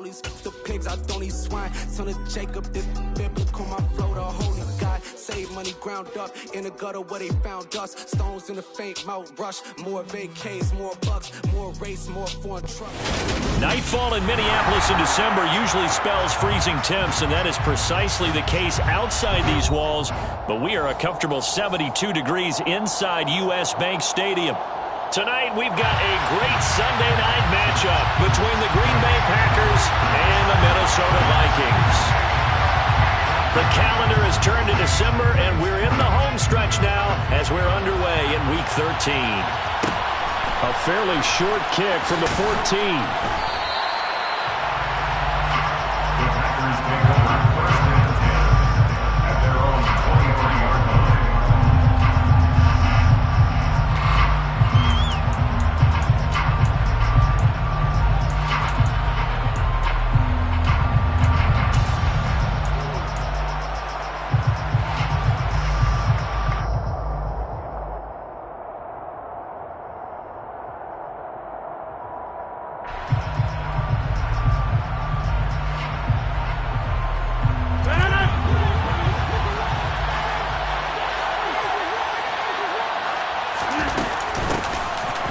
rollies. The pigs, I don't eat swine. Son of Jacob, this biblical, my flow, the holy God. Save money ground up in the gutter where they found us. Stones in the faint mouth rush. More vacays, more bucks, more race, more foreign trucks. Nightfall in Minneapolis in December usually spells freezing temps, and that is precisely the case outside these walls. But we are a comfortable 72 degrees inside U.S. Bank Stadium. Tonight, we've got a great Sunday night matchup between the Green Bay Packers and the Minnesota Vikings. The calendar has turned to December, and we're in the home stretch now as we're underway in Week 13. A fairly short kick from the 14.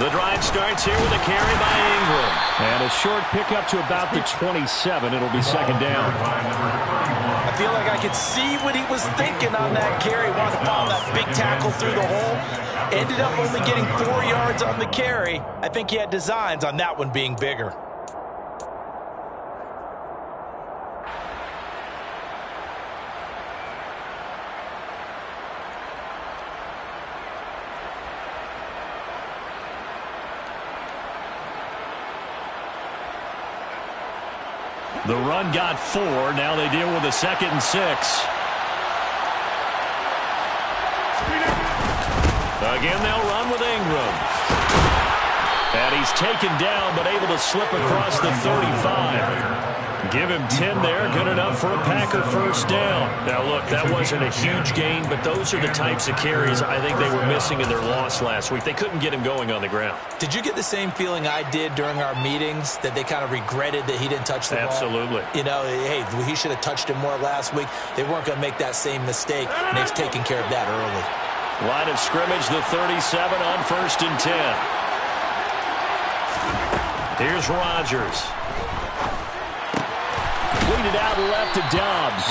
The drive starts here with a carry by Ingram. And a short pickup to about the 27. It'll be second down. I feel like I could see what he was thinking on that carry. Wanted to follow that big tackle through the hole. Ended up only getting 4 yards on the carry. I think he had designs on that one being bigger. The run got 4. Now they deal with a 2nd and 6. Again, they'll run with Ingram. And he's taken down, but able to slip across the 35. Give him 10 there. Good enough for a Packer first down. Now, look, that wasn't a huge gain, but those are the types of carries I think they were missing in their loss last week. They couldn't get him going on the ground. Did you get the same feeling I did during our meetings, that they kind of regretted that he didn't touch the ball? Absolutely. You know, hey, he should have touched him more last week. They weren't going to make that same mistake, and they've taken care of that early. Line of scrimmage, the 37 on 1st and 10. Here's Rodgers. Completed out left to Dobbs.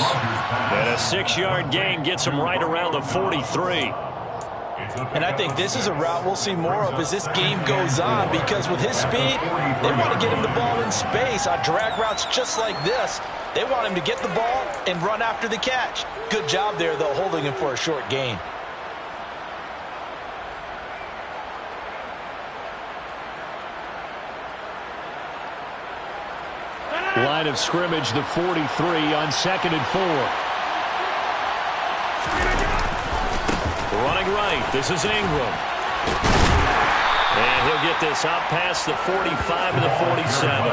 And a 6-yard gain gets him right around the 43. And I think this is a route we'll see more of as this game goes on, because with his speed, they want to get him the ball in space on drag routes just like this. They want him to get the ball and run after the catch. Good job there, though, holding him for a short gain. Line of scrimmage, the 43 on 2nd and 4. Running right, this is Ingram. And he'll get this out past the 45 and the 47.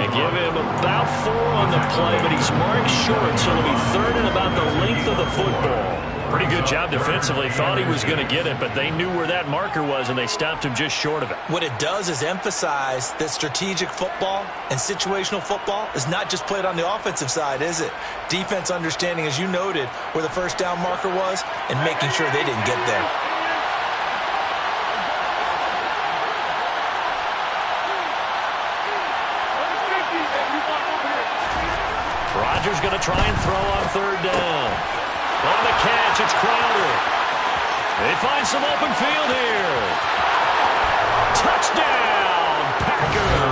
And give him about 4 on the play, but he's marked short, so it'll be 3rd and about the length of the football. Pretty good job defensively. Thought he was going to get it, but they knew where that marker was, and they stopped him just short of it. What it does is emphasize that strategic football and situational football is not just played on the offensive side, is it? Defense understanding, as you noted, where the first down marker was and making sure they didn't get there. Rodgers going to try and throw on 3rd down. On the catch, it's Crowder. They find some open field here. Touchdown, Packers.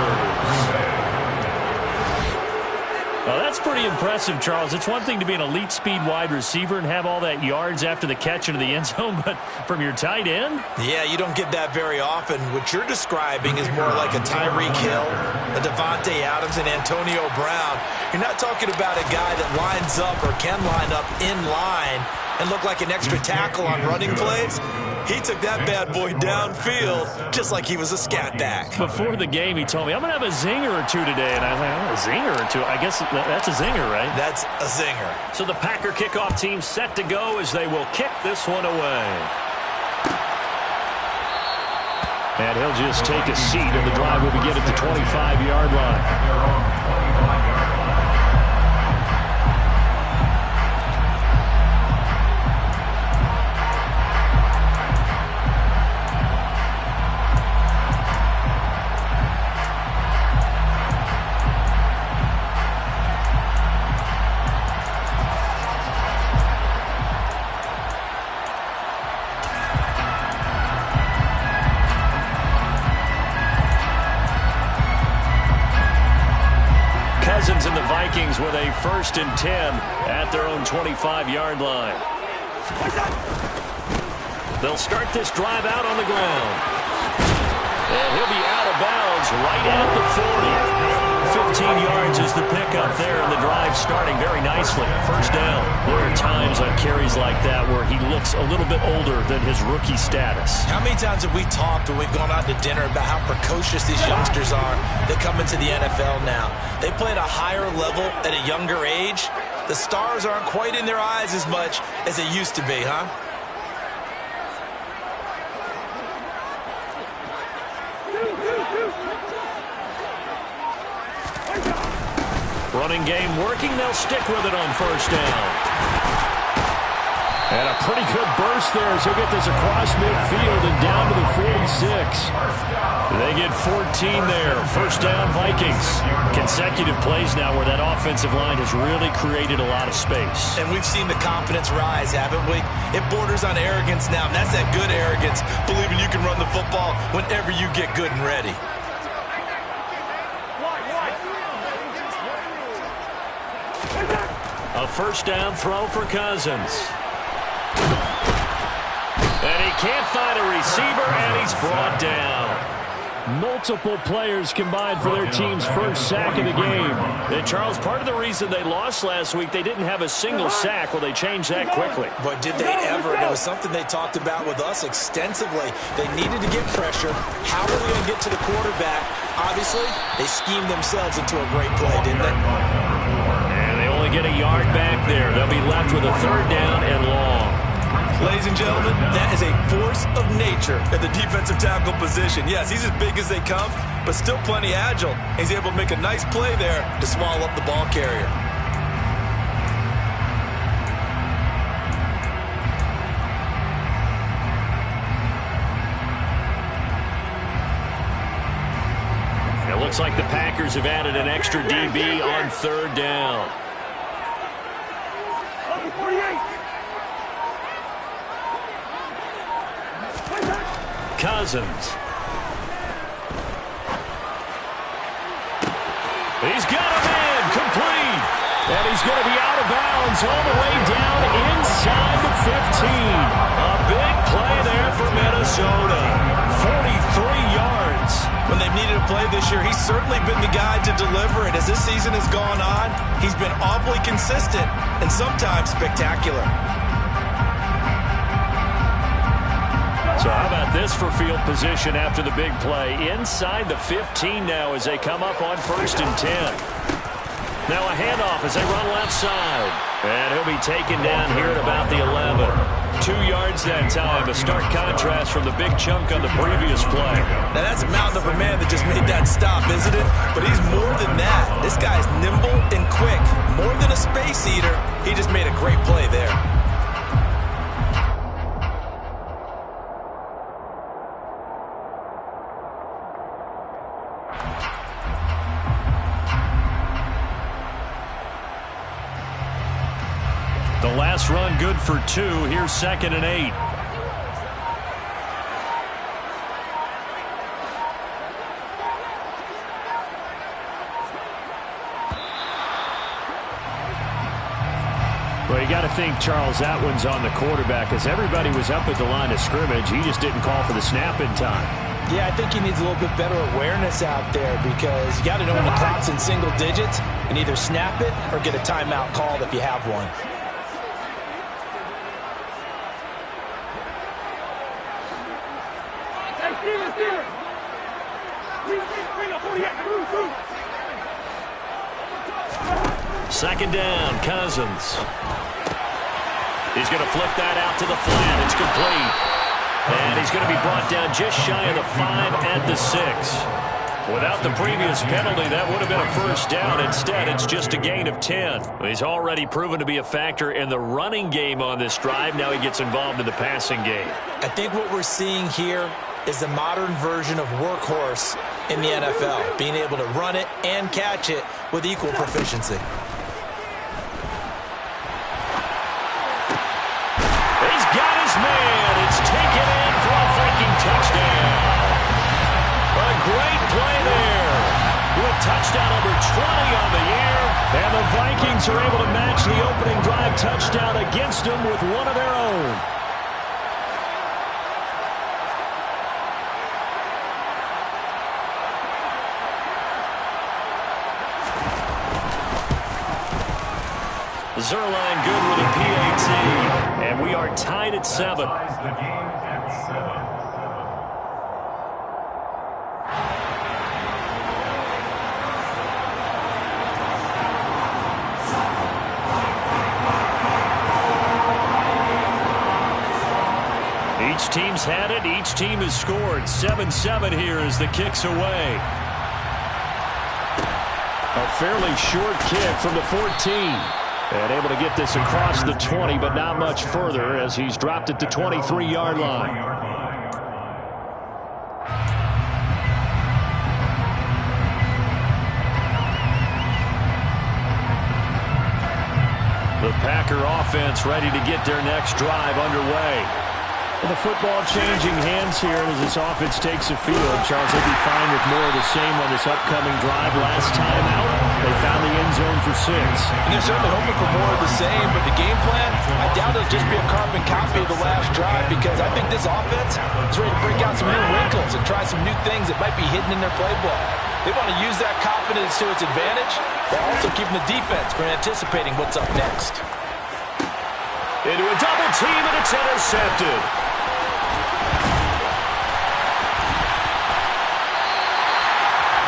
Well, that's pretty impressive, Charles. It's one thing to be an elite speed wide receiver and have all that yards after the catch into the end zone, but from your tight end? Yeah, you don't get that very often. What you're describing is more like a Tyreek Hill, a Devontae Adams, and Antonio Brown. You're not talking about a guy that lines up or can line up in line and look like an extra tackle on running plays. He took that bad boy downfield just like he was a scat back. Before the game, he told me, I'm going to have a zinger or two today. And I was like, oh, a zinger or two? I guess that's a zinger, right? That's a zinger. So the Packer kickoff team set to go as they will kick this one away. And he'll just take a seat, and the drive will begin at the 25-yard line. Cousins and the Vikings with a 1st and 10 at their own 25-yard line. They'll start this drive out on the ground. And he'll be out of bounds right at the 40. 15 yards is the pickup there, and the drive starting very nicely. 1st down. There are times on carries like that where he looks a little bit older than his rookie status. How many times have we talked when we've gone out to dinner about how precocious these youngsters are that come into the NFL now? They play at a higher level at a younger age. The stars aren't quite in their eyes as much as they used to be, huh? Running game working. They'll stick with it on 1st down. And a pretty good burst there as he'll get this across midfield and down to the 46. They get 14 there. 1st down, Vikings. Consecutive plays now where that offensive line has really created a lot of space. And we've seen the confidence rise, haven't we? It borders on arrogance now, and that's that good arrogance, believing you can run the football whenever you get good and ready. A 1st down throw for Cousins. And he can't find a receiver, and he's brought down. Multiple players combined for their team's 1st sack of the game. And Charles, part of the reason they lost last week, they didn't have a single sack. Well, they changed that quickly. But did they ever? And it was something they talked about with us extensively. They needed to get pressure. How are they going to get to the quarterback? Obviously, they schemed themselves into a great play, didn't they? Get a yard back there. They'll be left with a 3rd down and long. Ladies and gentlemen, that is a force of nature at the defensive tackle position. Yes, he's as big as they come, but still plenty agile. He's able to make a nice play there to swallow up the ball carrier. It looks like the Packers have added an extra DB on 3rd down. Cousins. He's got him in, complete. And he's going to be out of bounds all the way down inside the 15. A big play there for Minnesota. 43 yards. When they've needed a play this year, he's certainly been the guy to deliver it. As this season has gone on, he's been awfully consistent and sometimes spectacular. So how about this for field position after the big play? Inside the 15 now as they come up on 1st and 10. Now a handoff as they run left side. And he'll be taken down here at about the 11. 2 yards that time. A stark contrast from the big chunk on the previous play. Now that's a mountain of a man that just made that stop, isn't it? But he's more than that. This guy's nimble and quick. More than a space eater. He just made a great play there. The last run good for 2. Here's 2nd and 8. Well, you got to think, Charles, that one's on the quarterback as everybody was up at the line of scrimmage. He just didn't call for the snap in time. Yeah, I think he needs a little bit better awareness out there because you got to know when the clock's in single digits and either snap it or get a timeout called if you have one. Second down, Cousins. He's going to flip that out to the flat. It's complete. And he's going to be brought down just shy of the 5 at the 6. Without the previous penalty, that would have been a 1st down. Instead, it's just a gain of 10. He's already proven to be a factor in the running game on this drive. Now he gets involved in the passing game. I think what we're seeing here is the modern version of workhorse in the NFL, being able to run it and catch it with equal proficiency. He's got his man. It's taken in for a Viking touchdown. A great play there. With touchdown number 20 on the year. Bucs are able to match the opening drive touchdown against them with one of their own. Zerline good with a PAT, and we are tied at 7. Each team's had it. Each team has scored. 7-7 here as the kick's away. A fairly short kick from the 14. And able to get this across the 20, but not much further as he's dropped at the 23-yard line. The Packer offense ready to get their next drive underway. The football changing hands here as this offense takes the field. Charles, they'll be fine with more of the same on this upcoming drive. Last time out, they found the end zone for 6. And they're certainly hoping for more of the same, but the game plan, I doubt it'll just be a carbon copy of the last drive because I think this offense is ready to break out some new wrinkles and try some new things that might be hidden in their playbook. They want to use that confidence to its advantage, while also keeping the defense from anticipating what's up next. Into a double team, and it's intercepted.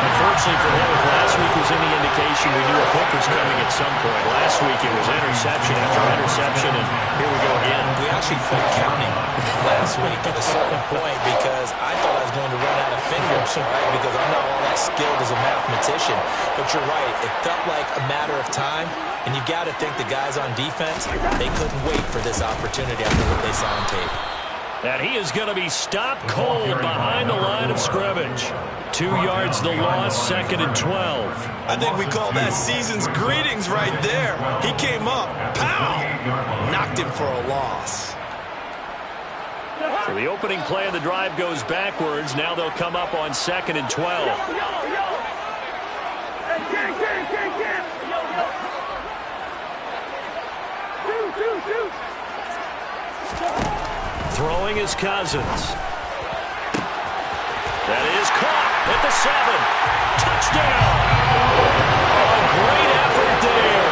Unfortunately for him, if last week was any indication, we knew a pick was coming at some point. Last week it was interception after interception, and here we go again. We actually quit counting last week at a certain point because I thought I was going to run out of fingers, right? Because I'm not all that skilled as a mathematician. But you're right, it felt like a matter of time, and you got to think the guys on defense, they couldn't wait for this opportunity after what they saw on tape. And he is going to be stopped cold behind the line of scrimmage. 2 yards the loss, 2nd and 12. I think we call that season's greetings right there. He came up, pow! Knocked him for a loss. So the opening play of the drive goes backwards. Now they'll come up on 2nd and 12. Throwing is Cousins. That is caught at the 7. Touchdown! A great effort there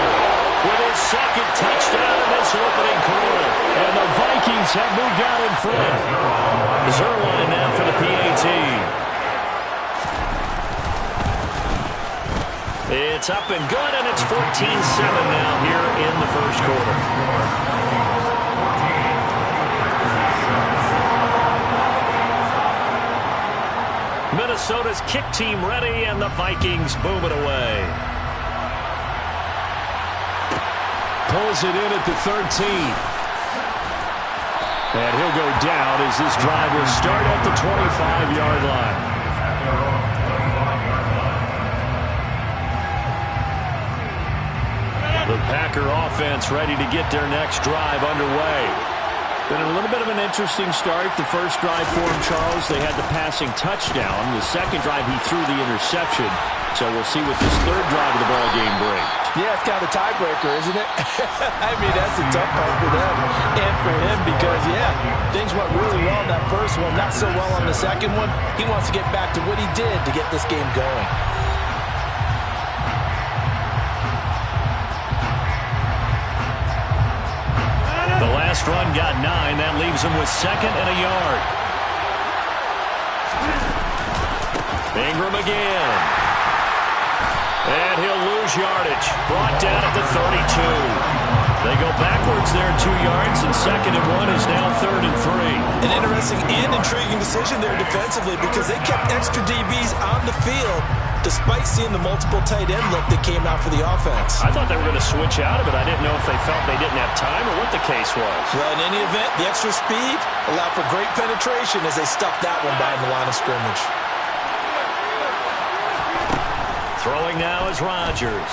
with his 2nd touchdown in this opening quarter. And the Vikings have moved out in front. Zerline now for the PAT. It's up and good, and it's 14-7 now here in the first quarter. Minnesota's kick team ready, and the Vikings boom it away. Pulls it in at the 13. And he'll go down as this drive will start at the 25-yard line. The Packer offense ready to get their next drive underway. Been a little bit of an interesting start. The first drive for him, Charles, they had the passing touchdown. The second drive, he threw the interception. So we'll see what this third drive of the ball game brings. Yeah, it's kind of a tiebreaker, isn't it? I mean, that's a tough part for them and for him because, yeah, things went really well in that first one, not so well on the second one. He wants to get back to what he did to get this game going. The last run got 9. That leaves him with 2nd and a yard. Ingram again. And he'll lose yardage. Brought down at the 32. They go backwards there 2 yards, and 2nd and 1 is now 3rd and 3. An interesting and intriguing decision there defensively because they kept extra DBs on the field despite seeing the multiple tight end look that came out for the offense. I thought they were going to switch out of it. I didn't know if they felt they didn't have time or what the case was. Well, in any event, the extra speed allowed for great penetration as they stuffed that one behind the line of scrimmage. Throwing now is Rodgers.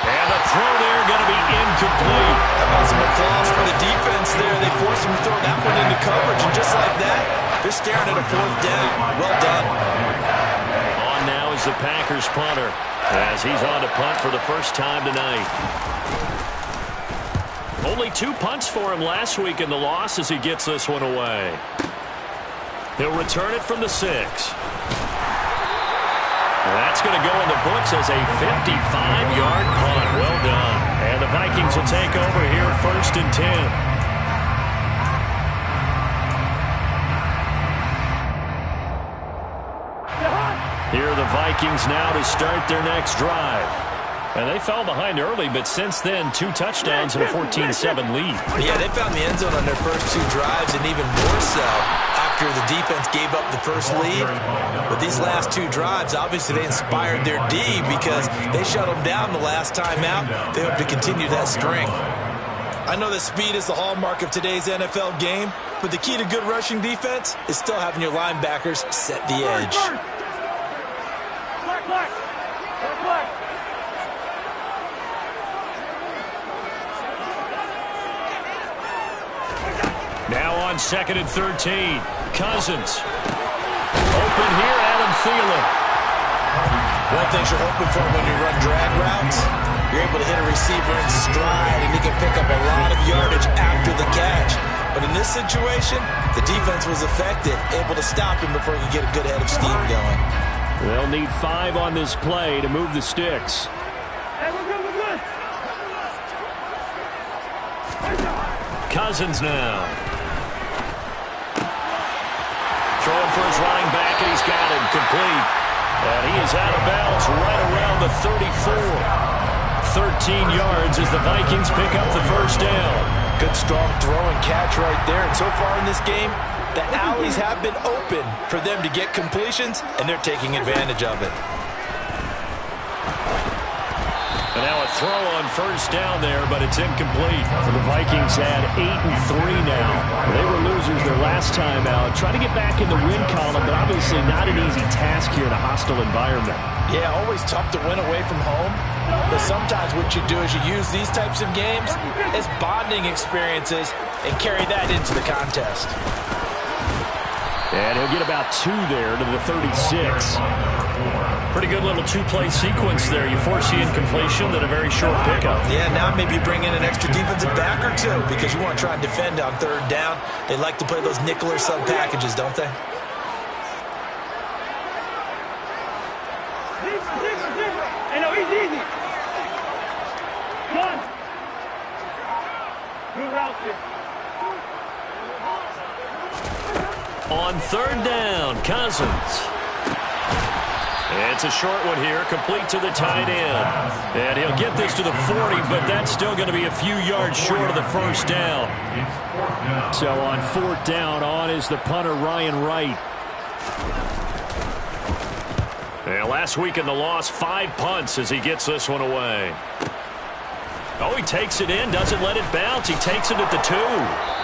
And the throw there going to be incomplete. How about some applause for the defense there? They forced him to throw that one into coverage, and just like that, they're staring at a 4th down. Well done. On now is goes the Packers punter as he's on to punt for the first time tonight. Only 2 punts for him last week in the loss as he gets this one away. He'll return it from the 6. That's going to go in the books as a 55-yard punt. Well done. And the Vikings will take over here 1st and 10. Here are the Vikings now to start their next drive. And they fell behind early, but since then, 2 touchdowns and a 14-7 lead. Yeah, they found the end zone on their first 2 drives, and even more so after the defense gave up the first lead. But these last 2 drives, obviously they inspired their D because they shut them down the last time out. They hope to continue that string. I know that speed is the hallmark of today's NFL game, but the key to good rushing defense is still having your linebackers set the edge. Now on 2nd and 13. Cousins. Open here, Adam Thielen. One thing you're hoping for when you run drag routes, you're able to hit a receiver in stride, and he can pick up a lot of yardage after the catch. But in this situation, the defense was effective, able to stop him before he could get a good head of steam going. They'll need 5 on this play to move the sticks. Hey, we're good. Cousins now. Throwing for his running back, and he's got him complete. And he is out of bounds right around the 34. 13 yards as the Vikings pick up the first down. Good strong throw and catch right there. And so far in this game, the alleys have been open for them to get completions, and they're taking advantage of it. And now a throw on first down there, but it's incomplete. The Vikings had 8-3 now. They were losers their last time out. Try to get back in the win column, but obviously not an easy task here in a hostile environment. Yeah, always tough to win away from home. But sometimes what you do is you use these types of games as bonding experiences and carry that into the contest. And he'll get about 2 there to the 36. Pretty good little 2-play sequence there. You force the incompletion, then a very short pickup. Yeah, now maybe bring in an extra defensive back or 2 because you want to try and defend on 3rd down. They like to play those nickel or sub packages, don't they? Hey, no, he's easy. Done. Good route here. On 3rd down, Cousins. It's a short one here, complete to the tight end. And he'll get this to the 40, but that's still going to be a few yards short of the first down. So on 4th down, on is the punter, Ryan Wright. And last week in the loss, 5 punts as he gets this one away. Oh, he takes it in, doesn't let it bounce. He takes it at the 2.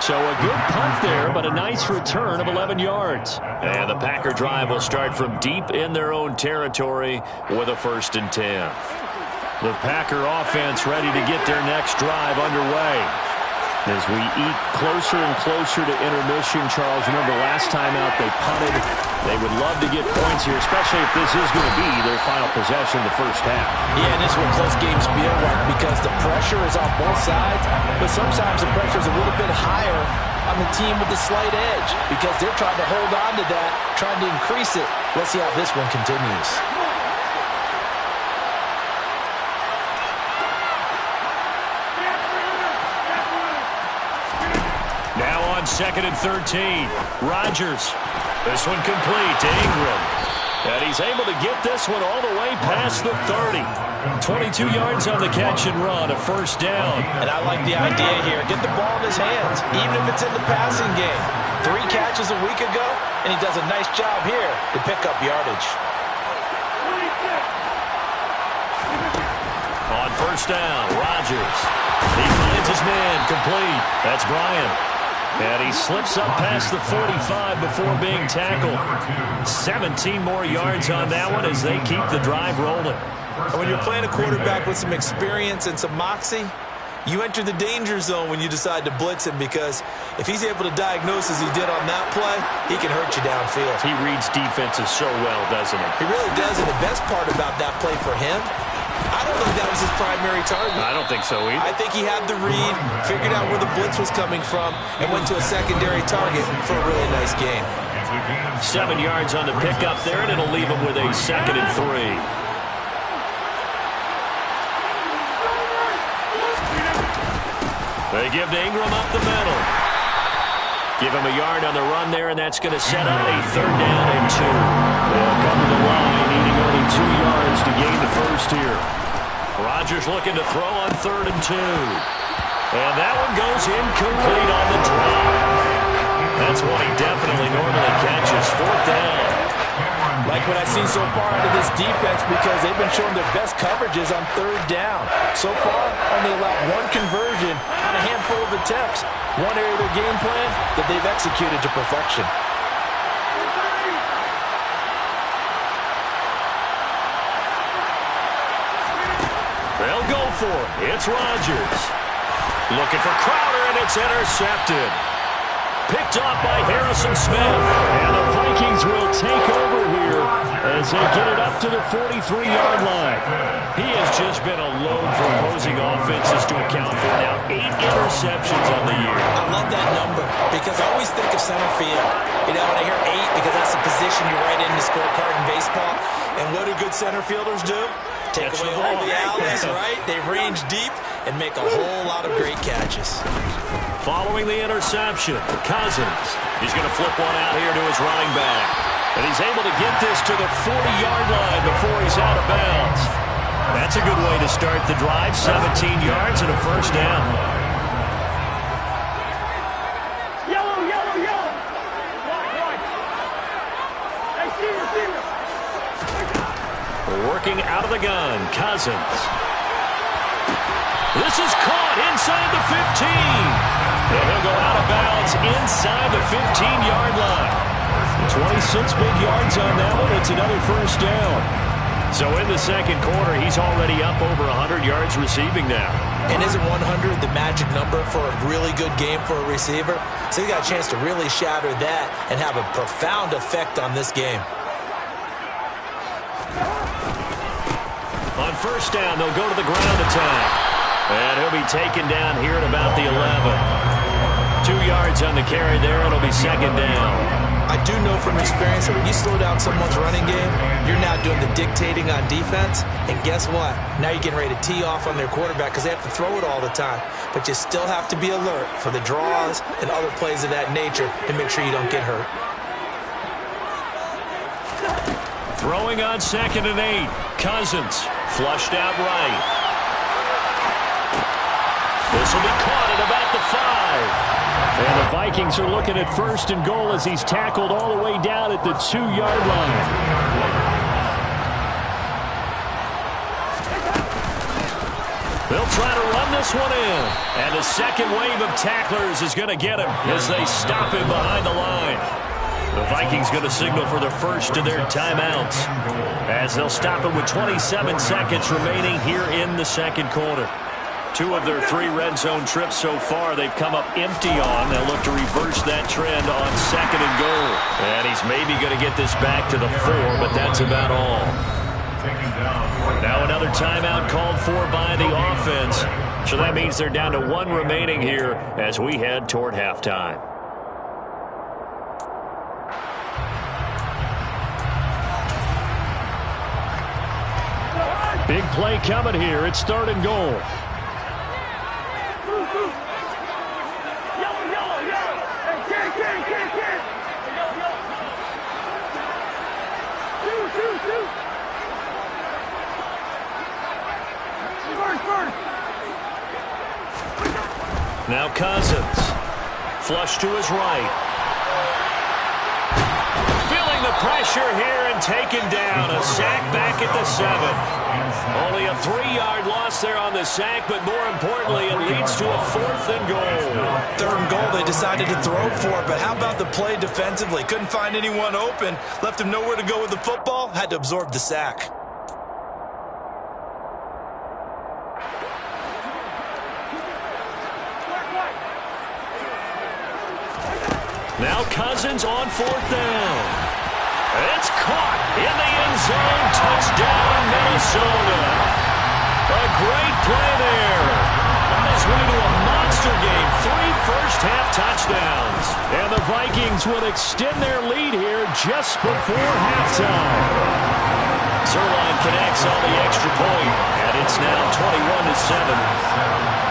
So a good punt there, but a nice return of 11 yards. And the Packer drive will start from deep in their own territory with a 1st and 10. The Packer offense ready to get their next drive underway. As we eke closer and closer to intermission, Charles, remember last time out they punted. They would love to get points here, especially if this is going to be their final possession of the first half. Yeah, and this is what close games feel like because the pressure is on both sides, but sometimes the pressure is a little bit higher on the team with the slight edge because they're trying to hold on to that, trying to increase it. Let's see how this one continues. Now on 2nd and 13, Rodgers. This one complete to Ingram. And he's able to get this one all the way past the 30. 22 yards on the catch and run, a 1st down. And I like the idea here. Get the ball in his hands, even if it's in the passing game. 3 catches a week ago, and he does a nice job here to pick up yardage. On 1st down, Rodgers. He finds his man, complete. That's Bryant. And he slips up past the 45 before being tackled. 17 more yards on that one as they keep the drive rolling. And when you're playing a quarterback with some experience and some moxie, you enter the danger zone when you decide to blitz him, because if he's able to diagnose as he did on that play, he can hurt you downfield. He reads defenses so well, doesn't he? He really does, and the best part about that play for him, I don't think that was his primary target. I don't think so either. I think he had the read, figured out where the blitz was coming from, and went to a secondary target for a really nice gain. 7 yards on the pickup there, and it'll leave him with a 2nd and 3. They give to Ingram up the middle. Give him a yard on the run there, and that's going to set up a 3rd down and 2. They'll come to the line, needing only 2 yards to gain the first here. Rodgers looking to throw on 3rd and 2. And that one goes incomplete on the drop. That's one he definitely normally catches. 4th down. Like what I've seen so far out of this defense, because they've been showing their best coverages on 3rd down. So far, only allowed 1 conversion on a handful of attempts. One area of their game plan that they've executed to perfection. They'll go for it. It's Rodgers. Looking for Crowder, and it's intercepted. Picked off by Harrison Smith. And the Vikings will take over here as they get it up to the 43-yard line. He has just been a load for opposing offenses to account for now. 8 interceptions on the year. I love that number because I always think of center field. You know, when I hear 8, because that's the position you write in the scorecard in baseball. And what do good center fielders do? Take away all the alleys, right? They range deep and make a whole lot of great catches. Following the interception, Cousins. He's going to flip one out here to his running back. And he's able to get this to the 40-yard line before he's out of bounds. That's a good way to start the drive. 17 yards and a 1st down. Yellow, yellow, yellow. White. Hey, receiver. Working out of the gun, Cousins. This is caught inside the 15. And he'll go out of bounds inside the 15-yard line. 26 big yards on that one. It's another 1st down. So in the 2nd quarter, he's already up over 100 yards receiving now. And isn't 100 the magic number for a really good game for a receiver? So he got a chance to really shatter that and have a profound effect on this game. On 1st down, they'll go to the ground attack. And he'll be taken down here at about the 11. 2 yards on the carry there. It'll be 2nd down. I do know from experience that when you slow down someone's running game, you're now doing the dictating on defense. And guess what? Now you're getting ready to tee off on their quarterback because they have to throw it all the time. But you still have to be alert for the draws and other plays of that nature to make sure you don't get hurt. Throwing on 2nd and 8. Cousins flushed out right. This will be caught at about the 5. And the Vikings are looking at 1st and goal as he's tackled all the way down at the 2-yard line. They'll try to run this one in. And the 2nd wave of tacklers is going to get him as they stop him behind the line. The Vikings going to signal for the first of their timeouts as they'll stop it with 27 seconds remaining here in the 2nd quarter. 2 of their 3 red zone trips so far they've come up empty on. They'll look to reverse that trend on 2nd and goal. And he's maybe going to get this back to the 4, but that's about all. Now another timeout called for by the offense. So that means they're down to 1 remaining here as we head toward halftime. Big play coming here. It's 3rd and goal. Now Cousins. Flush to his right. Feeling the pressure here and taken down. A sack back at the 7. Only a 3-yard loss there on the sack, but more importantly, it leads to a 4th and goal. 3rd and goal, they decided to throw for it, but how about the play defensively? Couldn't find anyone open. Left him nowhere to go with the football. Had to absorb the sack. Now Cousins on 4th down. It's caught in the end zone. Touchdown, Minnesota. A great play there. On his way to a monster game. 3 first-half touchdowns. And the Vikings will extend their lead here just before halftime. Zerline connects on the extra point, and it's now 21-7.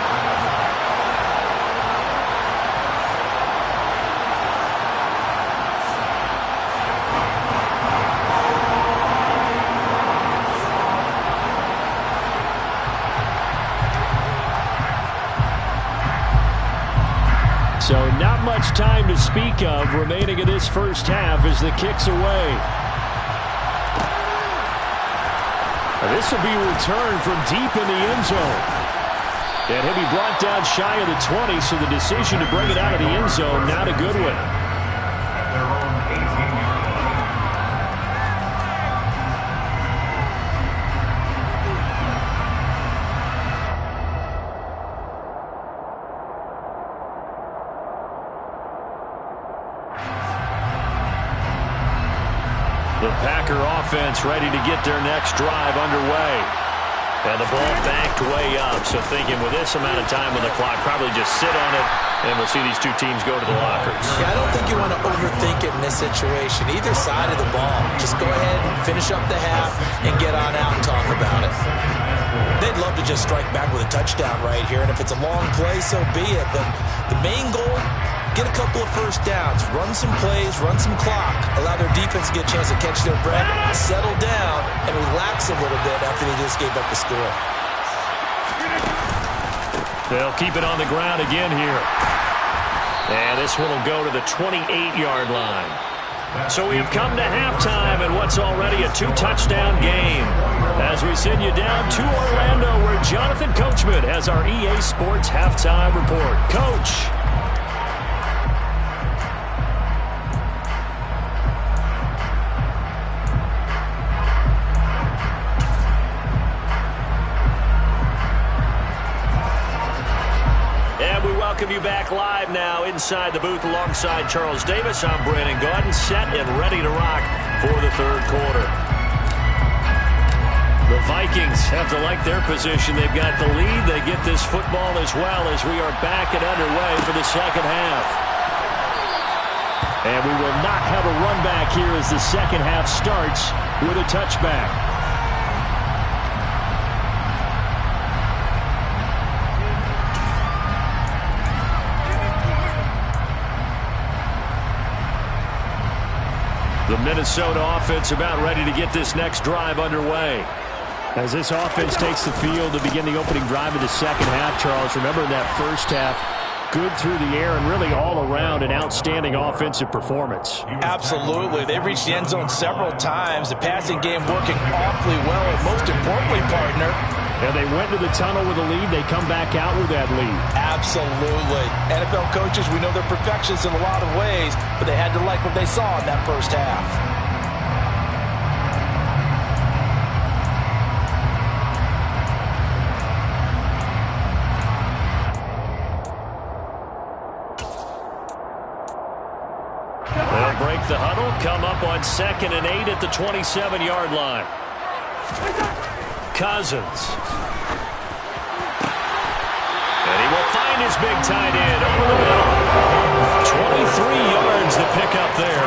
So not much time to speak of remaining in this first half as the kick's away. This will be returned from deep in the end zone. And he'll be brought down shy of the 20, so the decision to bring it out of the end zone, not a good one. The Packer offense ready to get their next drive underway. And the ball backed way up, so thinking with this amount of time on the clock, probably just sit on it, and we'll see these two teams go to the lockers. Yeah, I don't think you want to overthink it in this situation. Either side of the ball. Just go ahead and finish up the half and get on out and talk about it. They'd love to just strike back with a touchdown right here, and if it's a long play, so be it. But the main goal, get a couple of first downs, run some plays, run some clock, allow their defense to get a chance to catch their breath, settle down, and relax a little bit after they just gave up the score. They'll keep it on the ground again here. And this one will go to the 28-yard line. So we have come to halftime in what's already a 2-touchdown game. As we send you down to Orlando, where Jonathan Coachman has our EA Sports halftime report. Coach. Welcome you back live now inside the booth alongside Charles Davis. I'm Brandon Gaudin, set and ready to rock for the third quarter. The Vikings have to like their position. They've got the lead. They get this football as well as we are back and underway for the second half. And we will not have a run back here as the second half starts with a touchback. The Minnesota offense about ready to get this next drive underway. As this offense takes the field to begin the opening drive of the second half, Charles, remember in that first half, good through the air and really all around an outstanding offensive performance. Absolutely. They've reached the end zone several times. The passing game working awfully well, and most importantly, partner, and they went to the tunnel with a lead. They come back out with that lead. Absolutely. NFL coaches, we know they're perfectionists in a lot of ways, but they had to like what they saw in that first half. They'll break the huddle, come up on 2nd and 8 at the 27-yard line. Cousins. And he will find his big tight end over the middle. 23 yards the pickup there.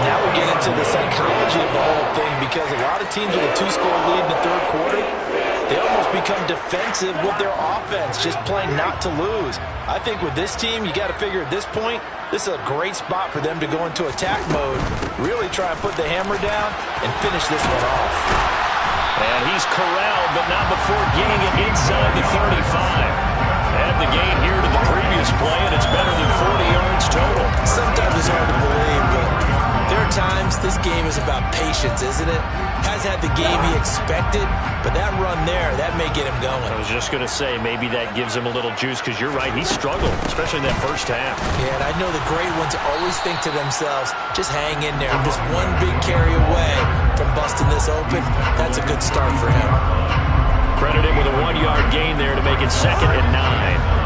Now we get into the psychology of the whole thing, because a lot of teams with a 2-score lead in the third quarter, they almost become defensive with their offense, just playing not to lose. I think with this team, you got to figure at this point, this is a great spot for them to go into attack mode, really try and put the hammer down and finish this one off. And he's corralled, but not before getting it inside the 35. Add the gain here to the previous play, and it's better than 40 yards total. Sometimes it's hard to believe, but there are times this game is about patience, isn't it? Hasn't had the game he expected, but that run there, that may get him going. I was just going to say, maybe that gives him a little juice, because you're right, he struggled, especially in that first half. Yeah, and I know the great ones always think to themselves, just hang in there. Just one big carry away from busting this open, that's a good start for him. Credit him with a 1-yard gain there to make it 2nd and 9.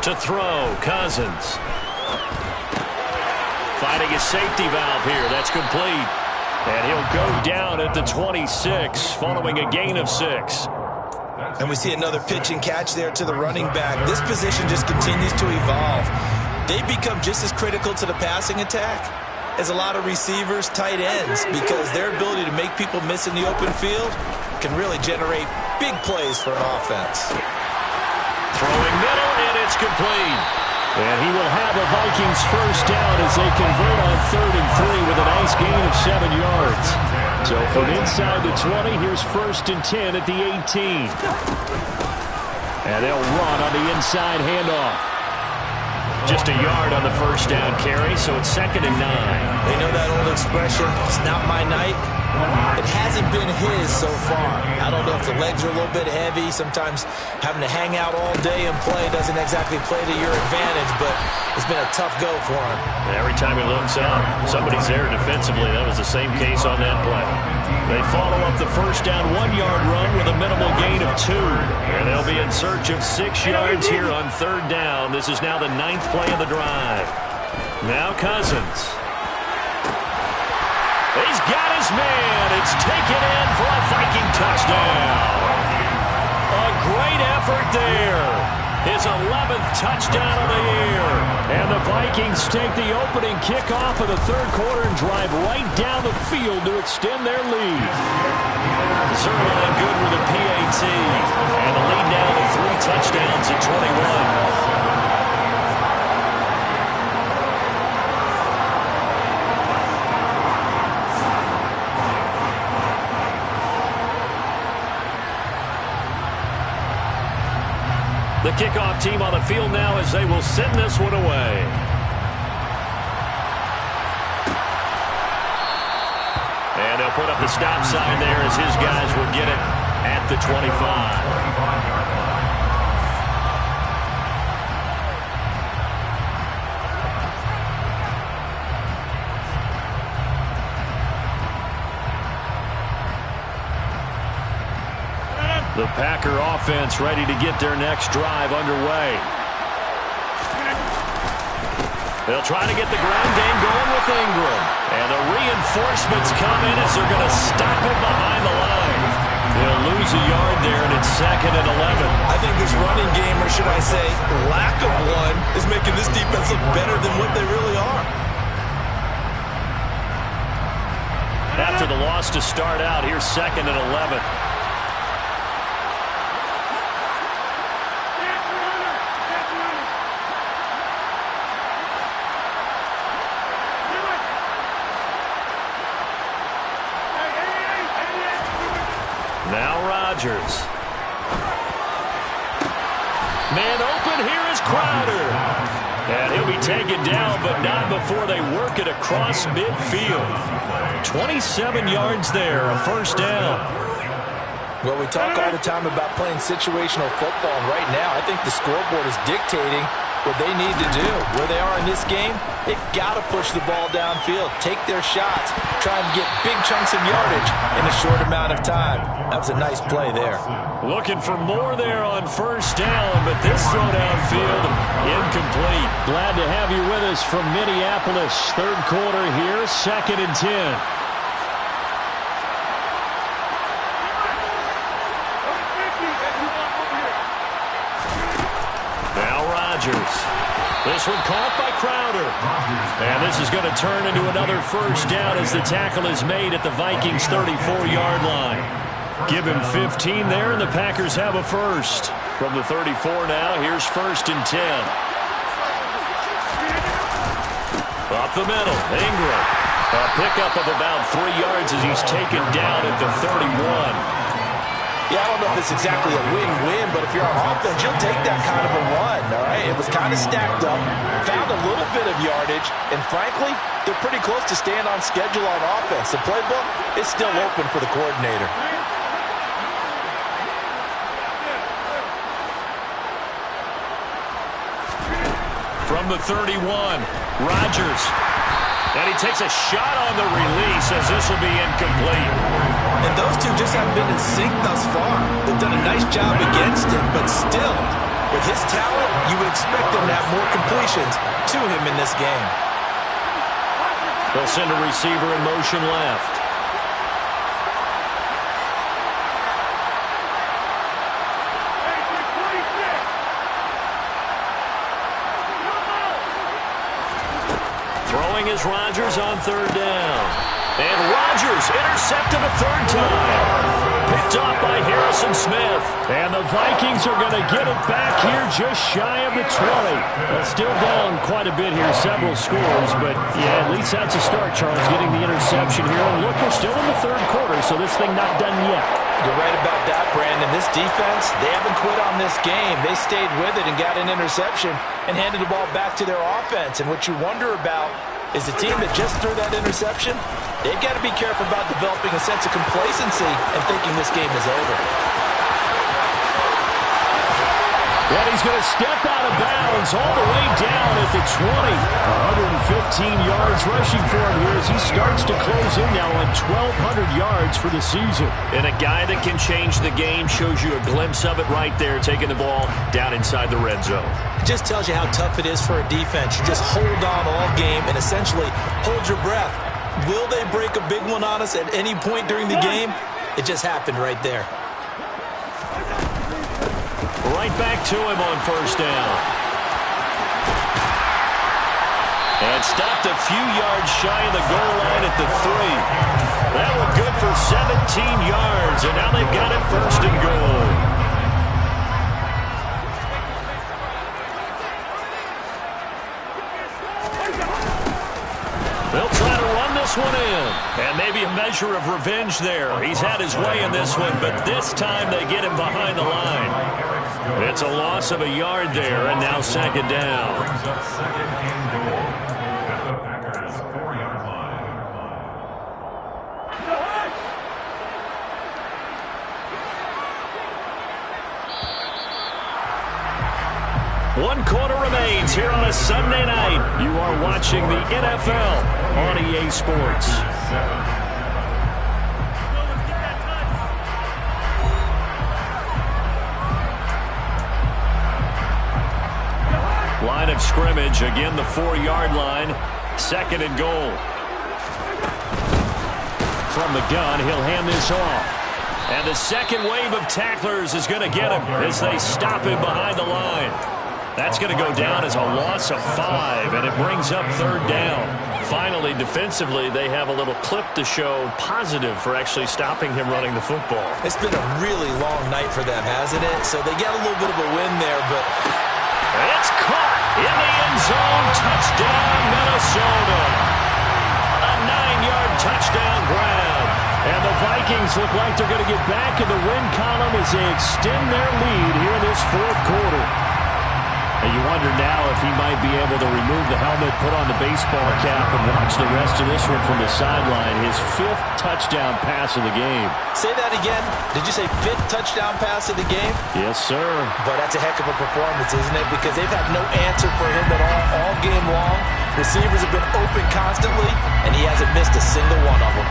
To throw, Cousins. Finding a safety valve here. That's complete. And he'll go down at the 26 following a gain of 6. And we see another pitch and catch there to the running back. This position just continues to evolve. They become just as critical to the passing attack as a lot of receivers, tight ends, because their ability to make people miss in the open field can really generate big plays for an offense. Throwing middle, and it's complete. And he will have a Vikings first down as they convert on 3rd and 3 with a nice gain of 7 yards. So from inside the 20, here's 1st and 10 at the 18. And they'll run on the inside handoff. Just a yard on the first down carry, so it's 2nd and 9. They know that old expression, it's not my night. It hasn't been his so far. I don't know if the legs are a little bit heavy. Sometimes having to hang out all day and play doesn't exactly play to your advantage, but it's been a tough go for him. Every time he looks out, somebody's there defensively. That was the same case on that play. They follow up the first down 1-yard run with a minimal gain of 2. And they'll be in search of 6 yards here on 3rd down. This is now the 9th play of the drive. Now Cousins. He's got his man. It's taken in for a Viking touchdown. A great effort there. His 11th touchdown of the year. And the Vikings take the opening kickoff of the 3rd quarter and drive right down the field to extend their lead. Zerline good with a PAT. And the lead now to 3 touchdowns at 21. The kickoff team on the field now as they will send this one away. And they'll put up the stop sign there as his guys will get it at the 25. The Packer offense ready to get their next drive underway. They'll try to get the ground game going with Ingram. And the reinforcements come in as they're going to stop him behind the line. They'll lose a yard there, and it's 2nd and 11. I think this running game, or should I say lack of one, is making this defense look better than what they really are. After the loss to start out, here's 2nd and 11. Now Rodgers. Man open, here is Crowder. And he'll be taken down, but not before they work it across midfield. 27 yards there, a first down. Well, we talk all the time about playing situational football, and right now I think the scoreboard is dictating what they need to do. Where they are in this game, they've got to push the ball downfield, take their shots, try and get big chunks of yardage in a short amount of time. That was a nice play there. Looking for more there on first down, but this throw downfield incomplete. Glad to have you with us from Minneapolis. 3rd quarter here, 2nd and 10. This one caught by Crowder. And this is going to turn into another first down as the tackle is made at the Vikings' 34-yard line. Give him 15 there, and the Packers have a first. From the 34 now, here's 1st and 10. Up the middle, Ingram. A pickup of about 3 yards as he's taken down at the 31. Yeah, I don't know if it's exactly a win-win, but if you're on offense, you'll take that kind of a run, all right? It was kind of stacked up, found a little bit of yardage, and frankly, they're pretty close to staying on schedule on offense. The playbook is still open for the coordinator. From the 31, Rodgers. And he takes a shot on the release as this will be incomplete. And those two just haven't been in sync thus far. They've done a nice job against him, but still, With his talent, you would expect him to have more completions to him in this game. They'll send a receiver in motion left. Throwing is Rodgers on third down. And Rodgers intercepted a third time. Picked off by Harrison Smith. And the Vikings are going to get it back here just shy of the 20. Well, still down quite a bit here, several scores. But, yeah, at least that's a start, Charles, getting the interception here. And look, we're still in the third quarter, so this thing not done yet. You're right about that, Brandon. This defense, they haven't quit on this game. They stayed with it and got an interception and handed the ball back to their offense. And what you wonder about is the team that just threw that interception, they've got to be careful about developing a sense of complacency and thinking this game is over. And he's going to step out of bounds all the way down at the 20. 115 yards rushing for him here as he starts to close in now on 1,200 yards for the season. And a guy that can change the game shows you a glimpse of it right there, taking the ball down inside the red zone. It just tells you how tough it is for a defense. You just hold on all game and essentially hold your breath. Will they break a big one on us at any point during the game? It just happened right there. Right back to him on first down. And stopped a few yards shy of the goal line at the 3. That one good for 17 yards, and now they've got it first and goal. They'll try to run this one in. And maybe a measure of revenge there. He's had his way in this one, but this time they get him behind the line. It's a loss of a yard there, and now second down. One quarter remains here on a Sunday night. You are watching the NFL on EA Sports. Line of scrimmage, again the 4-yard line. Second and goal. From the gun, he'll hand this off. And the second wave of tacklers is going to get him as they stop him behind the line. That's going to go down as a loss of 5, and it brings up third down. Finally, defensively, they have a little clip to show positive for actually stopping him running the football. It's been a really long night for them, hasn't it? So they get a little bit of a win there, but it's caught in the end zone. Touchdown, Minnesota. A 9-yard touchdown grab. And the Vikings look like they're going to get back in the win column as they extend their lead here in this fourth quarter. And you wonder now if he might be able to remove the helmet, put on the baseball cap, and watch the rest of this one from the sideline. His 5th touchdown pass of the game. Say that again. Did you say 5th touchdown pass of the game? Yes, sir. But that's a heck of a performance, isn't it? Because they've had no answer for him at all game long. Receivers have been open constantly, and he hasn't missed a single one of them.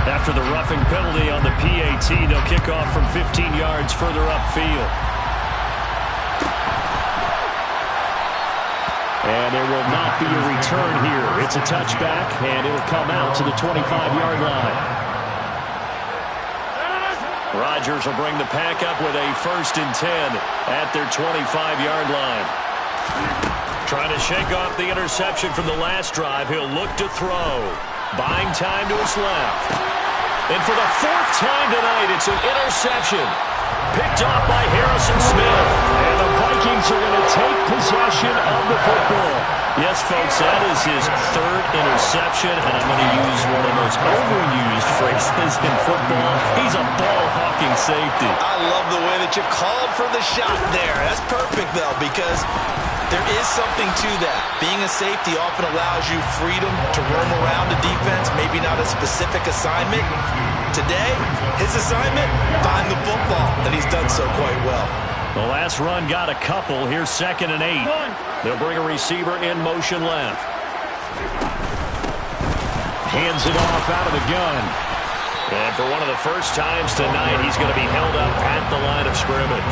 After the roughing penalty on the PAT, they'll kick off from 15 yards further upfield. And there will not be a return here. It's a touchback, and it'll come out to the 25-yard line. Rodgers will bring the pack up with a 1st and 10 at their 25-yard line. Trying to shake off the interception from the last drive. He'll look to throw. Buying time to his left. And for the 4th time tonight, it's an interception. Picked off by Harrison Smith. And the Vikings are going to take possession of the football. Yes, folks, that is his 3rd interception, and I'm going to use one of the most overused phrases in football. He's a ball-hawking safety. I love the way that you called for the shot there. That's perfect, though, because there is something to that. Being a safety often allows you freedom to roam around the defense, maybe not a specific assignment. Today, his assignment, find the football, and he's done so quite well. The last run got a couple. Here's 2nd and 8. They'll bring a receiver in motion left. Hands it off out of the gun. And for one of the first times tonight, he's going to be held up at the line of scrimmage.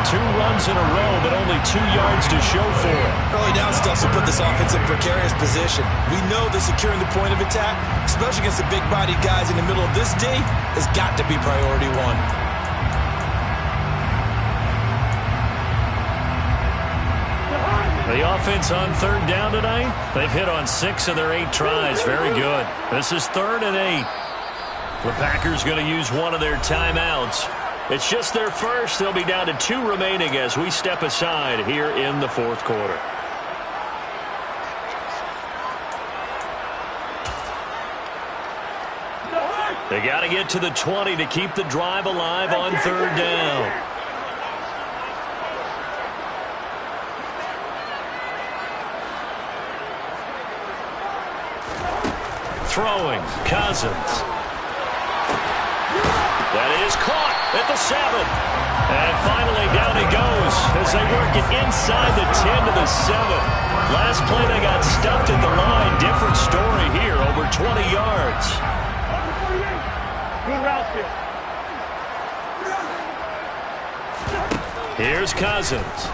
2 runs in a row, but only 2 yards to show for it. Early down stuff will put this offense in a precarious position. We know that securing the point of attack, especially against the big-bodied guys in the middle of this D, has got to be priority 1. The offense on 3rd down tonight, they've hit on 6 of their 8 tries. Very good. This is 3rd and 8. The Packers going to use one of their timeouts. It's just their first. They'll be down to 2 remaining as we step aside here in the 4th quarter. They got to get to the 20 to keep the drive alive on 3rd down. Throwing, Cousins. That is caught at the 7. And finally down he goes as they work it inside the 10 to the 7. Last play they got stuffed at the line. Different story here, over 20 yards. Good route here. Here's Cousins.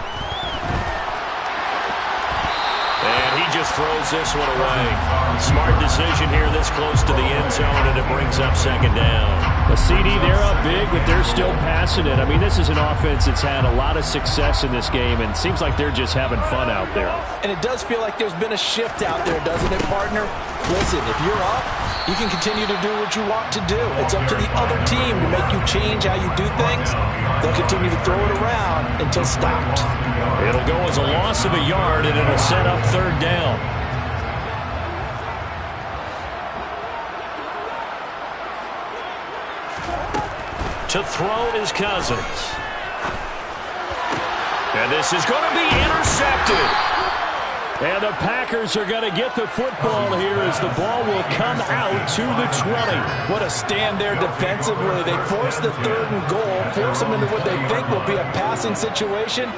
And he just throws this one away. Smart decision here this close to the end zone, and it brings up 2nd down. The CD, they're up big, but they're still passing it. I mean, this is an offense that's had a lot of success in this game, and it seems like they're just having fun out there. And it does feel like there's been a shift out there, doesn't it, partner? Listen, if you're up, you can continue to do what you want to do. It's up to the other team to make you change how you do things. They'll continue to throw it around until stopped. It'll go as a loss of a yard, and it'll set up 3rd down. To throw is Cousins. And this is going to be intercepted. And the Packers are going to get the football here as the ball will come out to the 20. What a stand there defensively. They force the 3rd and goal, force them into what they think will be a passing situation,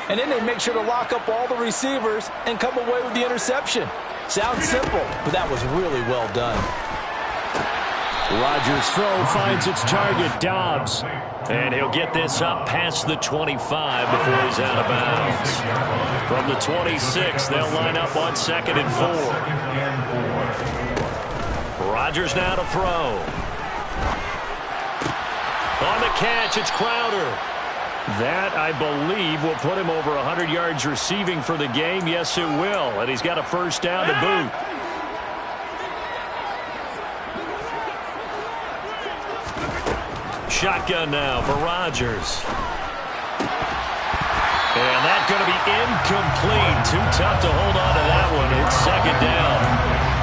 and then they make sure to lock up all the receivers and come away with the interception. Sounds simple, but that was really well done. Rodgers' throw finds its target, Dobbs. And he'll get this up past the 25 before he's out of bounds. From the 26, they'll line up on 2nd and 4. Rodgers now to throw. On the catch, it's Crowder. That, I believe, will put him over 100 yards receiving for the game. Yes, it will. And he's got a 1st down to boot. Shotgun now for Rodgers. And that's going to be incomplete. Too tough to hold on to that one. It's 2nd down.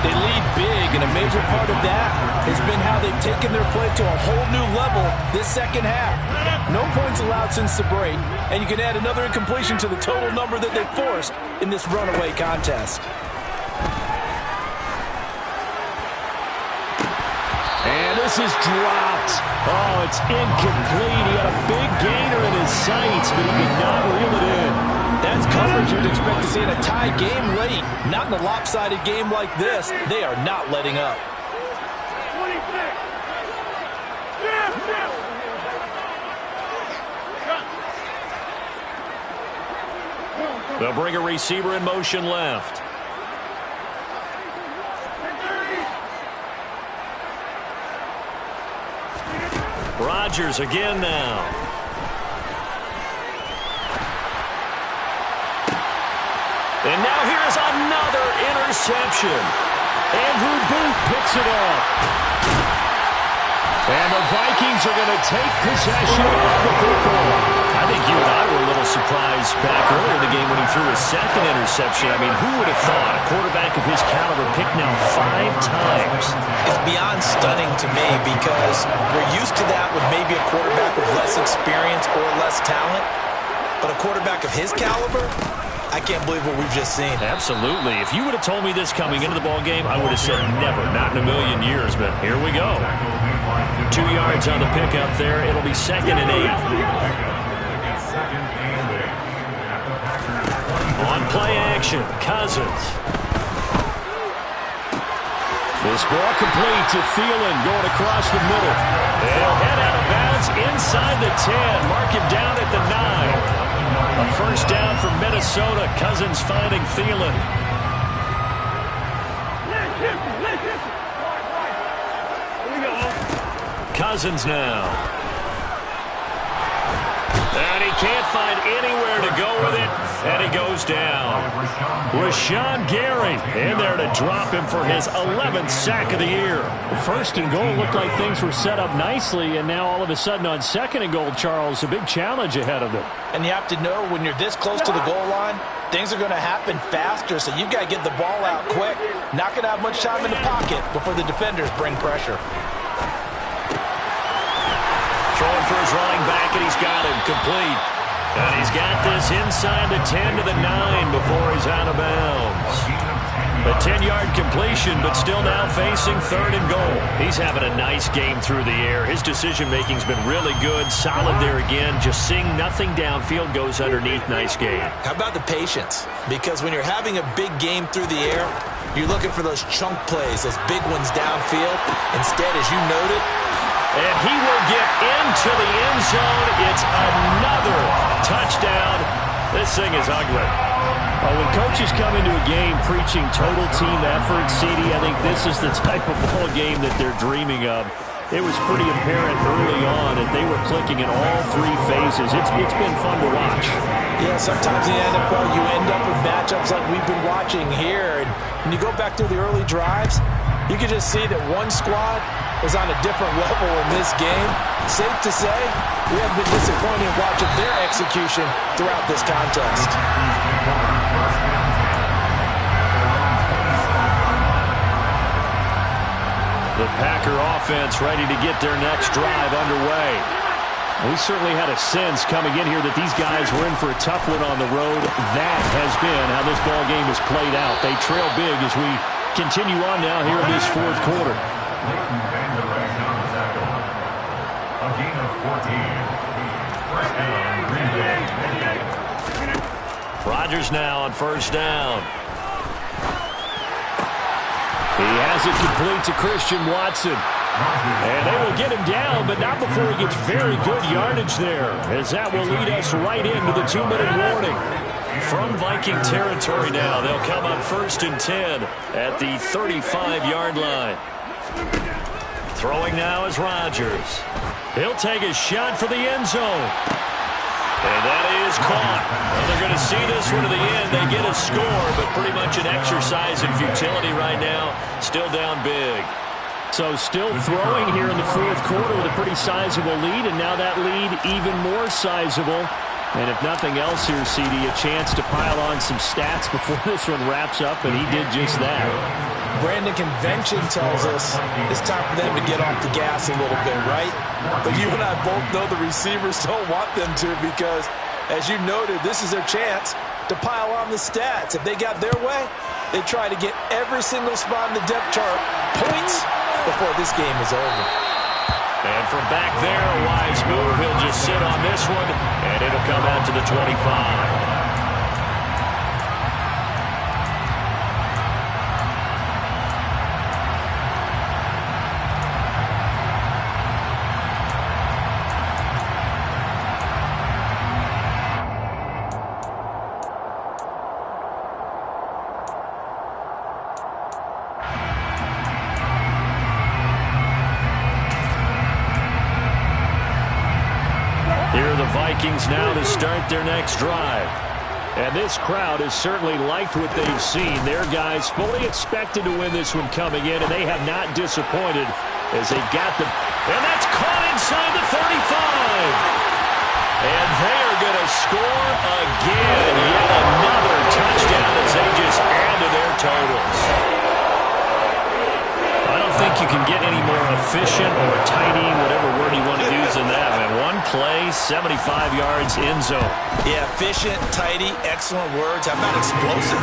They lead big, and a major part of that has been how they've taken their play to a whole new level this 2nd half. No points allowed since the break, and you can add another incompletion to the total number that they forced in this runaway contest. And this is dropped. Oh, it's incomplete. He had a big gainer in his sights, but he could not reel it in. That's coverage you'd expect to see in a tie game late. Not in a lopsided game like this. They are not letting up. 26. They'll bring a receiver in motion left. Rodgers again now. And now here's another interception. Andrew Booth picks it up. And the Vikings are going to take possession of the football. I think you and I were a little surprised back earlier in the game when he threw his 2nd interception. I mean, who would have thought a quarterback of his caliber picked now 5 times? It's beyond stunning to me because we're used to that with maybe a quarterback with less experience or less talent. But a quarterback of his caliber, I can't believe what we've just seen. Absolutely. If you would have told me this coming into the ball game, I would have said never, not in a million years. But here we go. 2 yards on the pickup there. It'll be 2nd and 8. On play action, Cousins. This ball complete to Thielen going across the middle. They'll head out of bounds inside the 10. Mark him down at the 9. A first down for Minnesota. Cousins finding Thielen. Cousins now. And he can't find anywhere to go with it, and he goes down. Rashawn Gary in there to drop him for his 11th sack of the year. First and goal looked like things were set up nicely, and now all of a sudden on second and goal, Charles, a big challenge ahead of them. And you have to know when you're this close to the goal line, things are going to happen faster, so you've got to get the ball out quick. Not going to have much time in the pocket before the defenders bring pressure. Throwing for his running back, and he's got him complete. And he's got this inside the 10 to the 9 before he's out of bounds. A 10-yard completion, but still now facing third and goal. He's having a nice game through the air. His decision-making's been really good, solid there again. Just seeing nothing downfield goes underneath. Nice game. How about the patience? Because when you're having a big game through the air, you're looking for those chunk plays, those big ones downfield. Instead, as you noted, and he will get into the end zone. It's another touchdown. This thing is ugly. When coaches come into a game preaching total team effort, CD, I think this is the type of ball game that they're dreaming of. It was pretty apparent early on that they were clicking in all three phases. It's been fun to watch. Yeah, sometimes in the NFL you end up with matchups like we've been watching here. And when you go back through the early drives, you can just see that one squad was on a different level in this game. Safe to say, we have been disappointed watching their execution throughout this contest. The Packer offense ready to get their next drive underway. We certainly had a sense coming in here that these guys were in for a tough one on the road. That has been how this ball game has played out. They trail big as we continue on now here in this fourth quarter. A gain of 14. Rodgers now on first down. He has it complete to Christian Watson. And they will get him down, but not before he gets very good yardage there, as that will lead us right into the 2-minute warning. From Viking territory now, they'll come on first and 10 at the 35-yard line. Throwing now is Rodgers. He'll take a shot for the end zone. And that is caught. Well, they're going to see this one to the end. They get a score, but pretty much an exercise in futility right now. Still down big. So still throwing here in the fourth quarter with a pretty sizable lead, and now that lead even more sizable. And if nothing else here, CD, a chance to pile on some stats before this one wraps up, and he did just that. Brandon, convention tells us it's time for them to get off the gas a little bit, right? But you and I both know the receivers don't want them to, because, as you noted, this is their chance to pile on the stats. If they got their way, they try to get every single spot in the depth chart points before this game is over. And from back there, a wise move. He'll just sit on this one, and it'll come out to the 25. Vikings now to start their next drive. And this crowd has certainly liked what they've seen. Their guys fully expected to win this one coming in, and they have not disappointed as they got the... And that's caught inside the 35. And they are going to score again. Yet another touchdown as they just add to their totals. I don't think you can get any more efficient or tidy, whatever word you want to use in that, man. One play, 75 yards in zone. Yeah, efficient, tidy, excellent words. How about explosive?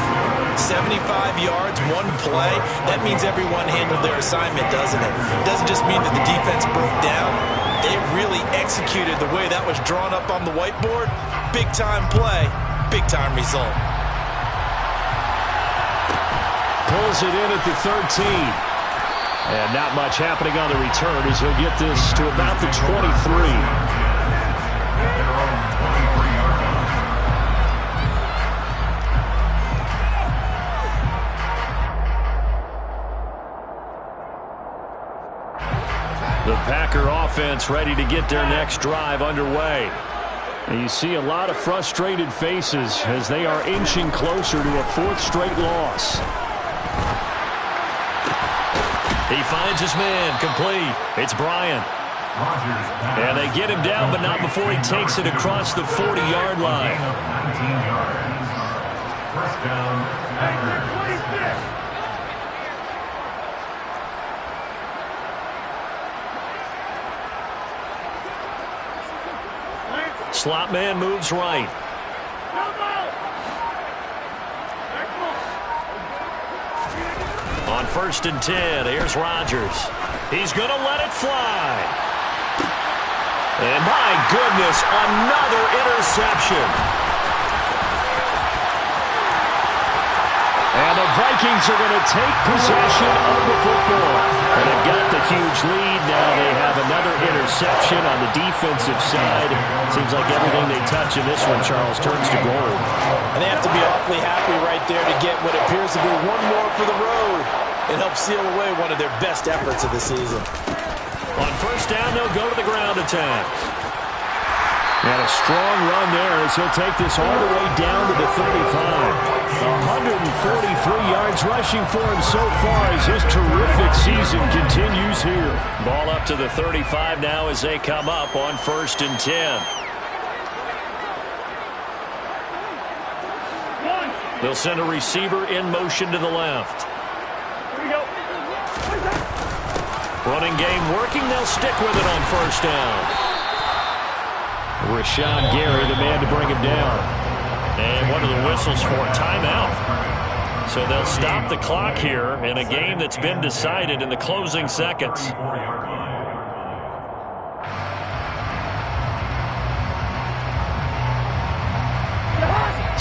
75 yards, one play. That means everyone handled their assignment, doesn't it? It doesn't just mean that the defense broke down. They really executed the way that was drawn up on the whiteboard. Big-time play, big-time result. Pulls it in at the 13. And not much happening on the return as he'll get this to about the 23. The Packer offense ready to get their next drive underway. And you see a lot of frustrated faces as they are inching closer to a fourth straight loss. He finds his man, complete. It's Bryant. And they get him down, but not before he takes it across the 40-yard line. 19 yards. First down, Packers. Slot man moves right. On 1st and 10, here's Rodgers. He's going to let it fly. And my goodness, another interception. And the Vikings are going to take possession of the football. And they've got the huge lead. Now they have another interception on the defensive side. Seems like everything they touch in this one, Charles, turns to gold. And they have to be awfully happy right there to get what appears to be one more for the road. It helps seal away one of their best efforts of the season. On 1st down, they'll go to the ground attack. And a strong run there as he'll take this all the way down to the 35. 143 yards rushing for him so far as his terrific season continues here. Ball up to the 35 now as they come up on 1st and 10. They'll send a receiver in motion to the left. Running game working. They'll stick with it on 1st down. Rashawn Gary, the man to bring him down. And one of the whistles for a timeout. So they'll stop the clock here in a game that's been decided in the closing seconds.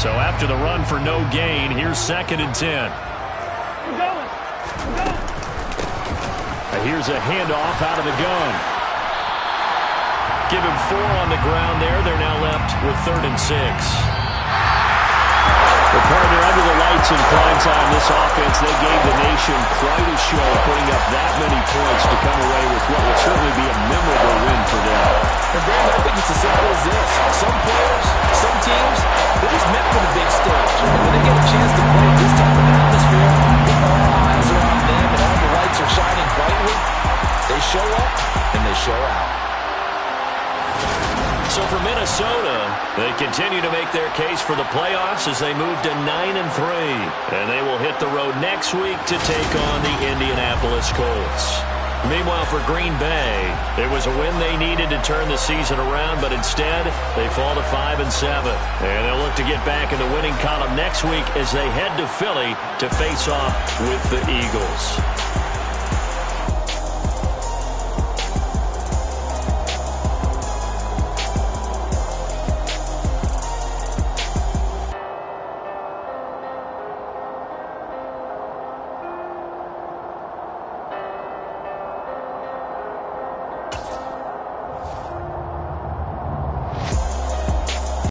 So after the run for no gain, here's 2nd and 10. Here's a handoff out of the gun. Give him 4 on the ground there. They're now left with 3rd and 6. Well, partner, under the lights in prime time, this offense, they gave the nation quite a show, putting up that many points to come away with what will certainly be a memorable win for them. And Brandon, I think it's as simple as this. Some players, some teams, they're just meant for the big stage. And when they get a chance to play this type of atmosphere, all eyes are on them and all the lights are shining brightly, they show up and they show out. So for Minnesota, they continue to make their case for the playoffs as they move to 9-3. And they will hit the road next week to take on the Indianapolis Colts. Meanwhile, for Green Bay, it was a win they needed to turn the season around, but instead, they fall to 5-7. And they'll look to get back in the winning column next week as they head to Philly to face off with the Eagles.